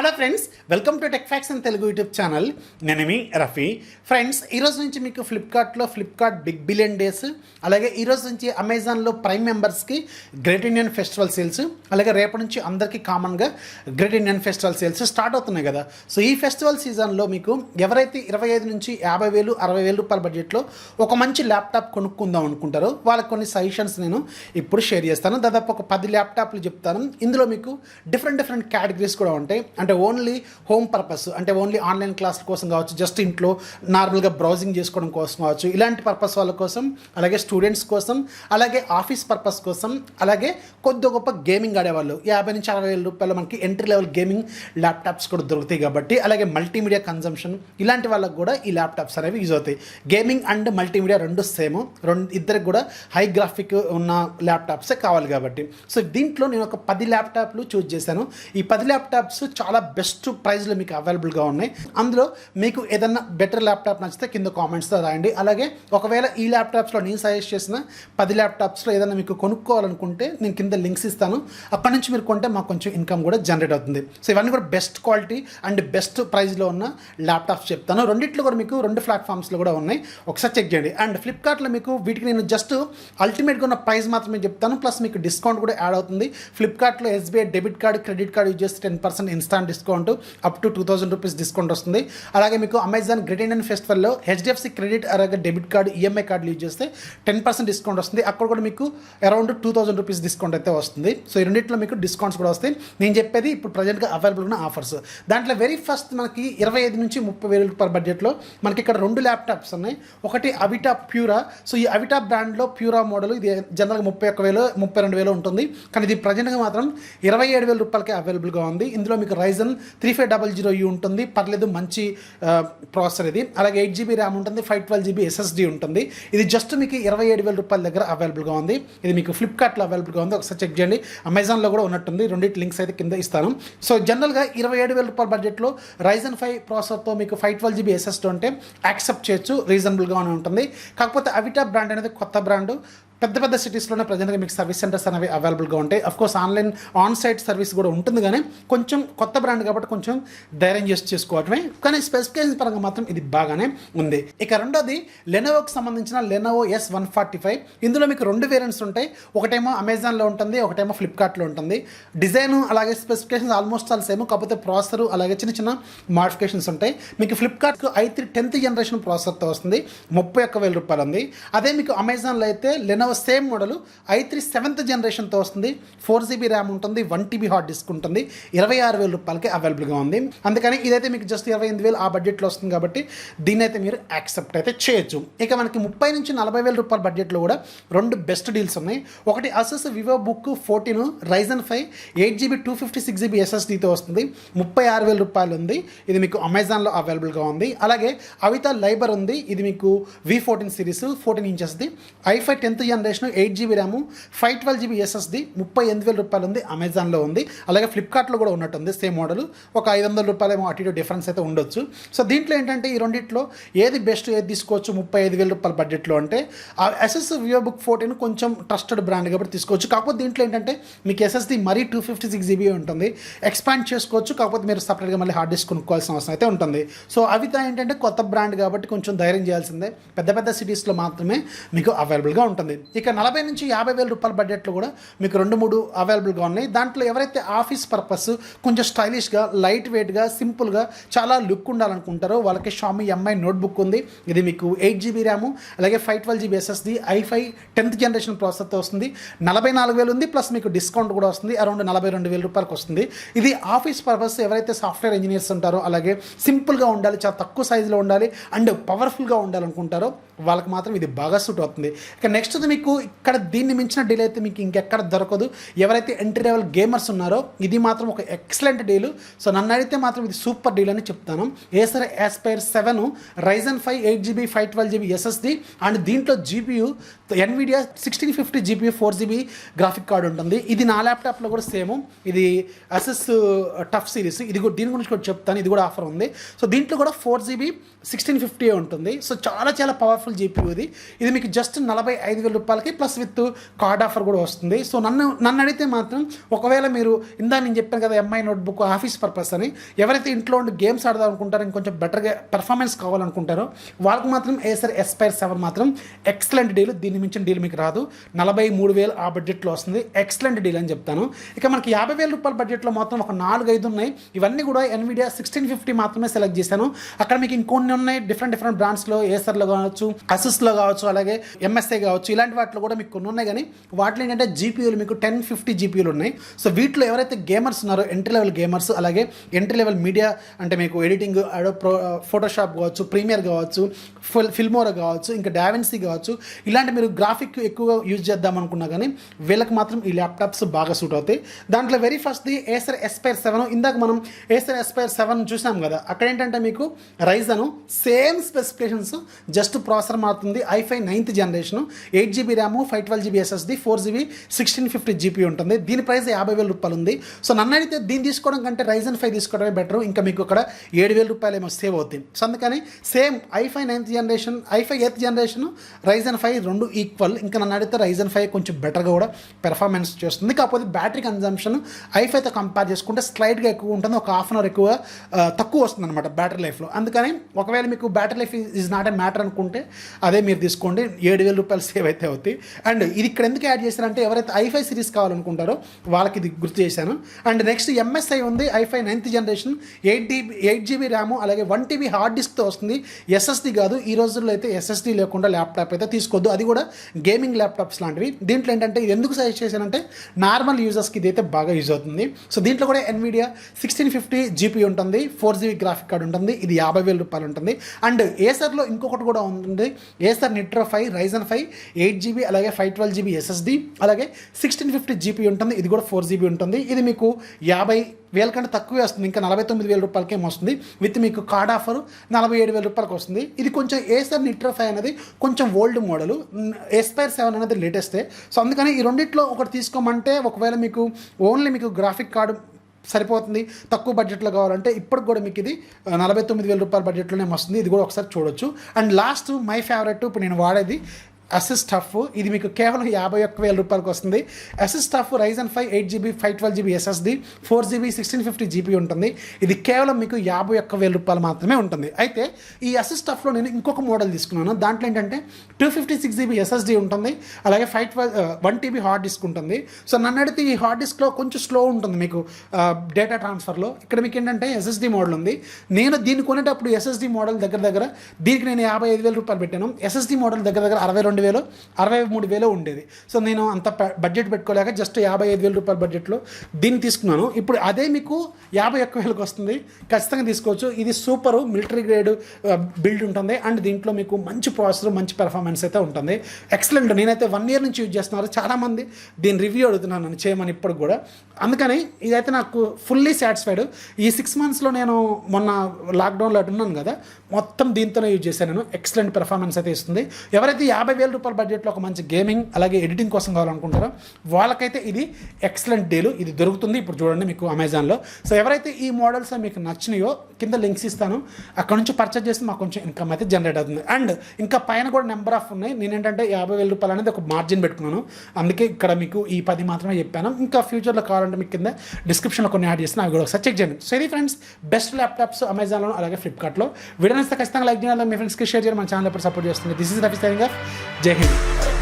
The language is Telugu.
Hello friends, welcome to tech facts and Telugu YouTube channel. నేను మీ రఫీ. ఫ్రెండ్స్, ఈరోజు నుంచి మీకు ఫ్లిప్కార్ట్ బిగ్ బిలియన్ డేస్, అలాగే ఈరోజు నుంచి అమెజాన్లో ప్రైమ్ మెంబర్స్కి గ్రేట్ ఇండియన్ ఫెస్టివల్ సేల్స్, అలాగే రేపటి నుంచి అందరికీ కామన్గా great Indian festival sales start అవుతున్నాయి కదా. సో ఈ ఫెస్టివల్ సీజన్లో మీకు ఎవరైతే 25 నుంచి 50,000 60,000 రూపాయల బడ్జెట్లో ఒక మంచి ల్యాప్టాప్ కొనుక్కుందాం అనుకుంటారో వాళ్ళకి కొన్ని సజెషన్స్ నేను ఇప్పుడు షేర్ చేస్తాను. దాదాపు ఒక 10 ల్యాప్టాప్లు చెప్తాను. ఇందులో మీకు డిఫరెంట్ కేటగిరీస్ కూడా ఉంటాయి. అంటే ఓన్లీ హోమ్ పర్పస్, అంటే ఓన్లీ ఆన్లైన్ క్లాసుల కోసం కావచ్చు, జస్ట్ ఇంట్లో నార్మల్గా బ్రౌజింగ్ చేసుకోవడం కోసం కావచ్చు, ఇలాంటి పర్పస్ వాళ్ళ కోసం, అలాగే స్టూడెంట్స్ కోసం, అలాగే ఆఫీస్ పర్పస్ కోసం, అలాగే కొద్ది గొప్ప గేమింగ్ ఆడేవాళ్ళు 50 నుంచి 60,000 రూపాయలు మనకి ఎంట్రీ లెవెల్ గేమింగ్ ల్యాప్టాప్స్ కూడా దొరుకుతాయి కాబట్టి, అలాగే మల్టీమీడియా కన్జంప్షన్ ఇలాంటి వాళ్ళకి కూడా ఈ ల్యాప్టాప్స్ అనేవి యూజ్ అవుతాయి. గేమింగ్ అండ్ మల్టీమీడియా రెండు సేమ్, ఇద్దరికి కూడా హై గ్రాఫిక్ ఉన్న ల్యాప్టాప్సే కావాలి కాబట్టి. సో దీంట్లో నేను ఒక 10 ల్యాప్టాప్లు చూస్ చేశాను. ఈ 10 ల్యాప్టాప్స్ చాలా బెస్ట్ ప్రైస్లో మీకు అవైలబుల్గా ఉన్నాయి. అందులో మీకు ఏదన్నా బెటర్ ల్యాప్టాప్ నచ్చితే కింద కామెంట్స్లో రాయండి. అలాగే ఒకవేళ ఈ ల్యాప్టాప్స్లో నేను సజెస్ట్ చేసిన 10 ల్యాప్టాప్స్లో ఏదైనా మీకు కొనుక్కోవాలనుకుంటే నేను కింద లింక్స్ ఇస్తాను. అక్కడ నుంచి మీరు కొంటే మాకు కొంచెం ఇన్కమ్ కూడా జనరేట్ అవుతుంది. సో ఇవన్నీ కూడా బెస్ట్ క్వాలిటీ అండ్ బెస్ట్ ప్రైస్లో ఉన్న ల్యాప్టాప్స్ చెప్తాను. రెండిట్లో కూడా మీకు 2 ప్లాట్ఫామ్స్లో కూడా ఉన్నాయి, ఒకసారి చెక్ చేయండి. అండ్ ఫ్లిప్కార్ట్లో మీకు వీటికి నేను జస్ట్ అల్టిమేట్గా ఉన్న ప్రైస్ మాత్రమే చెప్తాను, ప్లస్ మీకు డిస్కౌంట్ కూడా యాడ్ అవుతుంది. ఫ్లిప్కార్ట్లో SBI debit card, credit card use చేస్తే 10% instant discount, up to 2,000 rupees discount వస్తుంది. అలాగే మీకు అమెజాన్ గ్రేట్ ఇండియన్ ఫెస్టివల్లో HDFC క్రెడిట్ అలాగే డెబిట్ కార్డు, EMI కార్డులు యూజ్ చేస్తే 10% డిస్కౌంట్ వస్తుంది. అక్కడ కూడా మీకు అరౌండ్ 2,000 రూపీస్ డిస్కౌంట్ అయితే వస్తుంది. సో ఈ రెండింటిలో మీకు డిస్కౌంట్స్ కూడా వస్తాయి. నేను చెప్పేది ఇప్పుడు ప్రజెంట్గా అవైలబుల్ ఉన్న ఆఫర్స్. దాంట్లో వెరీ ఫస్ట్ మనకి 25 నుంచి 30,000 రూపాయల బడ్జెట్లో మనకి ఇక్కడ 2 ల్యాప్టాప్స్ ఉన్నాయి. ఒకటి అవిటా ప్యూరా. సో ఈ అవిటా బ్రాండ్లో ప్యూరా మోడల్ ఇది జనరల్గా 31,000 32,000 ఉంటుంది, కానీ ఇది ప్రజెంట్గా మాత్రం 27,000 రూపాయలకే అవైలబుల్గా ఉంది. ఇందులో మీకు Ryzen 3500U ఉంటుంది, పర్లేదు మంచి ప్రాసెసర్ ఇది. అలాగే 8GB ర్యామ్ ఉంటుంది, 512GB SSD ఉంటుంది. ఇది జస్ట్ మీకు 27,000 రూపాయల దగ్గర అవైలబుల్గా ఉంది. ఇది మీకు ఫ్లిప్కార్ట్లో అవైలబుల్గా ఉంది, ఒకసారి చెక్ చేయండి. అమెజాన్లో కూడా ఉన్నట్టుంది. రెండింటి లింక్స్ అయితే కింద ఇస్తాను. సో జనరల్గా 27,000 రూపాయల బడ్జెట్లో Ryzen 5 ప్రాసెసర్తో మీకు 512GB SSD ఉంటే యాక్సెప్ట్ చేయొచ్చు, రీజనబుల్గానే ఉంటుంది. కాకపోతే అవిటా బ్రాండ్ అనేది కొత్త బ్రాండ్, పెద్ద సిటీస్లోనే ప్రజెంట్గా మీకు సర్వీస్ సెంటర్స్ అనేవి అవైలబుల్గా ఉంటాయి. అఫ్కోర్స్ ఆన్ సైట్ సర్వీస్ కూడా ఉంటుంది, కానీ కొంచెం కొత్త బ్రాండ్ కాబట్టి కొంచెం ధైర్యం చేసుకోవటమే, కానీ స్పెసిఫికేషన్ పరంగా మాత్రం ఇది బాగానే ఉంది. ఇక రెండోది లెనోవోకి సంబంధించిన లెనోవో S145. ఇందులో మీకు 2 వేరియంట్స్ ఉంటాయి. ఒకటేమో అమెజాన్లో ఉంటుంది, ఒకటేమో ఫ్లిప్కార్ట్లో ఉంటుంది. డిజైన్ అలాగే స్పెసిఫికేషన్స్ ఆల్మోస్ట్ ఆల్ సేమ్, కాకపోతే ప్రాసెసర్ అలాగే చిన్న మాడిఫికేషన్స్ ఉంటాయి. మీకు ఫ్లిప్కార్ట్కు i3 10th జనరేషన్ ప్రాసెసర్తో వస్తుంది, 31,000 రూపాయలు ఉంది. అదే మీకు అమెజాన్లో అయితే Lenovo same model i3 7th జనరేషన్తో వస్తుంది, 4GB ర్యామ్ ఉంటుంది, 1TB హార్డ్ డిస్క్ ఉంటుంది, 26,000 రూపాయలకి అవైలబుల్గా ఉంది. అందుకని ఇదైతే మీకు జస్ట్ 28,000 ఆ బడ్జెట్లో వస్తుంది కాబట్టి దీన్ని అయితే మీరు యాక్సెప్ట్ అయితే చేయొచ్చు. ఇక మనకి 30 నుంచి 40,000 రూపాయల బడ్జెట్లో కూడా 2 బెస్ట్ డీల్స్ ఉన్నాయి. ఒకటి Asus Vivo Book 14 Ryzen 5 8GB 256GB SSDతో వస్తుంది, 36,000 రూపాయలు ఉంది. ఇది మీకు అమెజాన్లో అవైలబుల్గా ఉంది. అలాగే అవితా లైబర్ ఉంది, ఇది మీకు V14 series 14 ఇంచెస్ది, i5 10th generation 8GB RAM 512GB SSD, 38,000 రూపాయలు ఉంది, అమెజాన్లో ఉంది. అలాగే ఫ్లిప్కార్ట్లో కూడా ఉన్నట్టుంది సేమ్ మోడల్, ఒక 500 రూపాయలు ఏమో అటు ఇటు డిఫరెన్స్ అయితే ఉండొచ్చు. సో దీంట్లో ఏంటంటే ఈ రెండిట్లో ఏది బెస్ట్, ఏది తీసుకోవచ్చు 35,000 రూపాయల బడ్జెట్లో అంటే అసస్ వివో బుక్ 14 కొంచెం ట్రస్టెడ్ బ్రాండ్ కాబట్టి తీసుకోవచ్చు. కాకపోతే దీంట్లో ఏంటంటే మీకు SSD మరీ 256GB ఉంటుంది, ఎక్స్పాండ్ చేసుకోవచ్చు. కాకపోతే మీరు సపరేట్గా మళ్ళీ హార్డ్ డిస్క్ కొనుక్కోవాల్సిన అవసరం అయితే ఉంటుంది. సో అవితా ఏంటంటే కొత్త బ్రాండ్ కాబట్టి కొంచెం ధైర్యం చేయాల్సిందే, పెద్ద సిటీస్లో మాత్రమే మీకు అవైలబుల్గా ఉంటుంది. ఇక 40 నుంచి 50,000 రూపాయల బడ్జెట్లో కూడా మీకు 2-3 అవైలబుల్గా ఉన్నాయి. దాంట్లో ఎవరైతే ఆఫీస్ పర్పస్ కొంచెం స్టైలిష్గా, లైట్ వెయిట్గా, సింపుల్గా చాలా లుక్ ఉండాలనుకుంటారో వాళ్ళకి Xiaomi Mi నోట్బుక్ ఉంది. ఇది మీకు 8GB ర్యామ్ అలాగే 512GB SSD, i5 10th generation ప్రాసెసర్తో వస్తుంది, 44,000 ఉంది, ప్లస్ మీకు డిస్కౌంట్ కూడా వస్తుంది, అరౌండ్ 42,000 రూపాయలకు వస్తుంది. ఇది ఆఫీస్ పర్పస్ ఎవరైతే సాఫ్ట్వేర్ ఇంజనీర్స్ ఉంటారో, అలాగే సింపుల్గా ఉండాలి, చాలా తక్కువ సైజులో ఉండాలి అండ్ పవర్ఫుల్గా ఉండాలనుకుంటారో వాళ్ళకి మాత్రం ఇది బాగా సూట్ అవుతుంది. ఇక నెక్స్ట్ మీకు ఇక్కడ దీన్ని మించిన డీల్ అయితే మీకు ఇంకెక్కడ దొరకదు. ఎవరైతే ఎంట్రీ లెవెల్ గేమర్స్ ఉన్నారో ఇది మాత్రం ఒక ఎక్సలెంట్ డీల్. సో నన్ను అడిగితే మాత్రం ఇది సూపర్ డీల్ అని చెప్తాను. Acer Aspire 7 Ryzen 5 8GB 512GB SSD and దీంట్లో GPU NVIDIA 1650 GPU 4GB graphic card ఉంటుంది. ఇది నా ల్యాప్టాప్లో కూడా సేమ్, ఇది అసస్ టఫ్ సిరీస్, ఇది దీని గురించి కూడా చెప్తాను, ఇది కూడా ఆఫర్ ఉంది. సో దీంట్లో కూడా 4GB 1650 ఉంటుంది. సో చాలా పవర్ఫుల్ పవర్ఫుల్ జీపీయూది. ఇది మీకు జస్ట్ 45,000 రూపాయలకి ప్లస్ విత్ కార్డ్ ఆఫర్ కూడా వస్తుంది. సో నన్ను అడిగితే మాత్రం ఒకవేళ మీరు నేను చెప్పాను కదా ఎంఐ నోట్బుక్ ఆఫీస్ పర్పస్ అని, ఎవరైతే ఇంట్లో ఉండి గేమ్స్ ఆడదాం అనుకుంటారో ఇంకొంచెం బెటర్గా పెర్ఫార్మెన్స్ కావాలనుకుంటారో వాళ్ళకి మాత్రం ఏసర్ ఎస్పైర్ 7 మాత్రం ఎక్సలెంట్ డీల్. దీన్ని మించిన డీల్ మీకు రాదు. 43,000 ఆ బడ్జెట్లో వస్తుంది. ఎక్సలెంట్ డీల్ అని చెప్తాను. ఇక మనకి 50,000 రూపాయల బడ్జెట్లో మొత్తం ఒక 4-5 ఉన్నాయి. ఇవన్నీ కూడా ఎన్విడియా 1650 మాత్రమే సెలెక్ట్ చేశాను. అక్కడ మీకు ఇంకొన్ని ఉన్నాయి డిఫరెంట్ బ్రాండ్స్లో, ఏసర్లో కావచ్చు, అసస్లో కావచ్చు, అలాగే ఎంఎస్ఐ కావచ్చు, ఇలాంటి వాటిలో కూడా మీకు కొన్ని ఉన్నాయి. కానీ వాటిలో ఏంటంటే జీపీయూలు మీకు 1050 జీపీయూలు ఉన్నాయి. సో వీటిలో ఎవరైతే గేమర్స్ ఉన్నారో ఎంట్రీ లెవెల్ గేమర్స్, అలాగే ఎంట్రీ లెవెల్ మీడియా అంటే మీకు ఎడిటింగ్, ఫోటోషాప్ కావచ్చు, ప్రీమియర్ కావచ్చు, ఫిల్మోరా కావచ్చు, ఇంకా డావెన్సీ కావచ్చు, ఇలాంటి మీరు గ్రాఫిక్ ఎక్కువగా యూజ్ చేద్దాం అనుకున్నా కానీ వీళ్ళకి మాత్రం ఈ ల్యాప్టాప్స్ బాగా సూట్ అవుతాయి. దాంట్లో వెరీ ఫస్ట్ది ఏసర్ ఎస్పైర్ 7. ఇందాక మనం ఏసర్ ఎస్పైర్ 7 చూసాం కదా, అక్కడ ఏంటంటే మీకు Ryzen same specifications, just processor మారుతుంది. i5 9th generation, 8GB RAM, 512GB SSD, 4GB 1650 GP ఉంటుంది. దీని ప్రైస్ 50,000 రూపాయలు ఉంది. సో నన్ను అడిగితే దీన్ని తీసుకోవడం కంటే Ryzen 5 తీసుకోవడమే బెటర్. ఇంకా మీకు అక్కడ 7,000 రూపాయలు ఏమో సేవ్ అవుతుంది. సో అందుకని same i5 9th generation, i5 8th generation, Ryzen 5 రెండు ఈక్వల్. ఇంకా నన్ను అడిగితే Ryzen 5 కొంచెం బెటర్గా కూడా పెర్ఫార్మెన్స్ చేస్తుంది. కాకపోతే బ్యాటరీ కన్జంప్షన్ i5తో కంపేర్ చేసుకుంటే స్లైడ్గా ఎక్కువ ఉంటుంది. ఒక హాఫ్ అన్ అవర్ ఎక్కువ తక్కువ వస్తుంది అనమాట బ్యాటరీ లైఫ్లో. అందుకని ఒకవేళ మీకు battery life is not a matter అనుకుంటే అదే మీరు తీసుకోండి. 7,000 రూపాయలు సేవ్ అయితే అవుతాయి. అండ్ ఇది ఇక్కడ ఎందుకు యాడ్ చేశారంటే ఎవరైతే i5 సిరీస్ కావాలనుకుంటారో వాళ్ళకి ఇది గుర్తు చేశాను. అండ్ నెక్స్ట్ ఎంఎస్ఐ ఉంది, i5 9th generation, 8GB RAM, అలాగే 1TB హార్డ్ డిస్క్తో వస్తుంది. ఎస్ఎస్డి కాదు. ఈ రోజుల్లో అయితే ఎస్ఎస్డి లేకుండా ల్యాప్టాప్ అయితే తీసుకోవద్దు, అది కూడా గేమింగ్ ల్యాప్టాప్స్ లాంటివి. దీంట్లో ఏంటంటే ఇది ఎందుకు సజెస్ట్ చేశానంటే నార్మల్ యూజర్స్కి ఇది అయితే బాగా యూజ్ అవుతుంది. సో దీంట్లో కూడా ఎన్విడియా 1650 జీపీ ఉంటుంది, 4GB గ్రాఫిక్ కార్డ్ ఉంటుంది. ఇది 50,000 రూపాయలు ఉంటుంది. అండ్ ఏసర్లో ఇంకొకటి కూడా ఉంటుంది, ఏసర్ నిట్రో 5 Ryzen 5 8GB, అలాగే 512GB SSD, అలాగే 1650 జీపీ ఉంటుంది. ఇది కూడా 4GB ఉంటుంది. ఇది మీకు 50,000 కంటే తక్కువే వస్తుంది. ఇంకా 49,000 రూపాయలకి ఏమో వస్తుంది. విత్ మీకు కార్డ్ ఆఫర్ 47,000 రూపాయలకి వస్తుంది. ఇది కొంచెం ఏసర్ నిట్రో 5 అనేది కొంచెం ఓల్డ్ మోడల్, ఎస్పైర్ 7 అనేది లేటెస్టే. సో అందుకని ఈ రెండిట్లో ఒకటి తీసుకోమంటే ఒకవేళ మీకు ఓన్లీ మీకు గ్రాఫిక్ కార్డు సరిపోతుంది, తక్కువ బడ్జెట్లో కావాలంటే ఇప్పటికి కూడా మీకు ఇది 49,000 రూపాయల బడ్జెట్లోనే వస్తుంది. ఇది కూడా ఒకసారి చూడొచ్చు. అండ్ లాస్ట్ మై ఫేవరెట్ ఇప్పుడు నేను వాడేది అసిస్ టఫ్. ఇది మీకు కేవలం 51,000 రూపాయలకి వస్తుంది. Asus TUF Ryzen 5 8GB 512GB SSD, 4GB 1650 GP ఉంటుంది. ఇది కేవలం మీకు 51,000 రూపాయలు మాత్రమే ఉంటుంది. అయితే ఈ అసిస్ టఫ్లో నేను ఇంకొక మోడల్ తీసుకున్నాను. దాంట్లో ఏంటంటే 256GB SSD ఉంటుంది, అలాగే 1TB హార్డ్ డిస్క్ ఉంటుంది. సో నన్ను అడిగితే ఈ హార్డ్ డిస్క్లో కొంచెం స్లో ఉంటుంది మీకు డేటా ట్రాన్స్ఫర్లో. ఇక్కడ మీకు ఏంటంటే SSD మోడల్ ఉంది. నేను దీన్ని కొనేటప్పుడు SSD మోడల్ దగ్గర దీనికి నేను 55,000 రూపాయలు పెట్టాను. SSD మోడల్ దగ్గర 62,000 63,000 ఉండేది. సో నేను అంత బడ్జెట్ పెట్టుకోలేక జస్ట్ 55,000 రూపాయల బడ్జెట్లో దీన్ని తీసుకున్నాను. ఇప్పుడు అదే మీకు 51,000కి వస్తుంది. ఖచ్చితంగా తీసుకోవచ్చు. ఇది సూపర్ మిలిటరీ గ్రేడ్ బిల్డ్ ఉంటుంది. అండ్ దీంట్లో మీకు మంచి ప్రాసెసర్, మంచి పెర్ఫార్మెన్స్ అయితే ఉంటుంది. ఎక్సలెంట్. నేనైతే 1 year నుంచి యూజ్ చేస్తున్నారు. చాలామంది దీని రివ్యూ అడుగుతున్నాను నన్ను చేయమని ఇప్పుడు కూడా. అందుకని ఇదైతే నాకు ఫుల్లీ సాటిస్ఫైడ్. ఈ 6 monthsలో నేను మొన్న లాక్డౌన్లో అటు ఉన్నాను కదా, మొత్తం దీంతోనే యూజ్ చేశాను నేను. ఎక్సలెంట్ పెర్ఫార్మెన్స్ అయితే ఇస్తుంది. ఎవరైతే 50,000 రూపాయల బడ్జెట్లో ఒక మంచి గేమింగ్ అలాగే ఎడిటింగ్ కోసం కావాలనుకుంటారో వాళ్ళకైతే ఇది ఎక్సలెంట్ డీల్. ఇది దొరుకుతుంది ఇప్పుడు చూడండి మీకు అమెజాన్లో. సో ఎవరైతే ఈ మోడల్స్ మీకు నచ్చినాయో కింద లింక్స్ ఇస్తాను, అక్కడ నుంచి పర్చేజ్ చేస్తే మాకు కొంచెం ఇన్కమ్ అయితే జనరేట్ అవుతుంది. అండ్ ఇంకా పైన కూడా నెంబర్ ఆఫ్ ఉన్నాయి. నేను ఏంటంటే 50,000 రూపాయలు అనేది ఒక మార్జిన్ పెట్టుకున్నాను. అందుకే ఇక్కడ మీకు ఈ 10 మాత్రమే చెప్పాను. ఇంకా ఫ్యూచర్లో కావాలంటే మీకు కింద డిస్క్రిప్షన్లో కొన్ని యాడ్ చేసిన అవి కూడా ఒకసారి చెక్ చేయండి. సో ఇది ఫ్రెండ్స్ బెస్ట్ ల్యాప్టాప్స్ అమెజాన్లో అలాగే ఫ్లిప్కార్ట్లో. వీడియో నచ్చితే ఖచ్చితంగా లైక్ చేయాలి, మీ ఫ్రెండ్స్కి షేర్ చేయాలి. మన ఛానల్ ఎప్పుడు సపోర్ట్ చేస్తుంది. This is Rafi signing off. జై హింద్.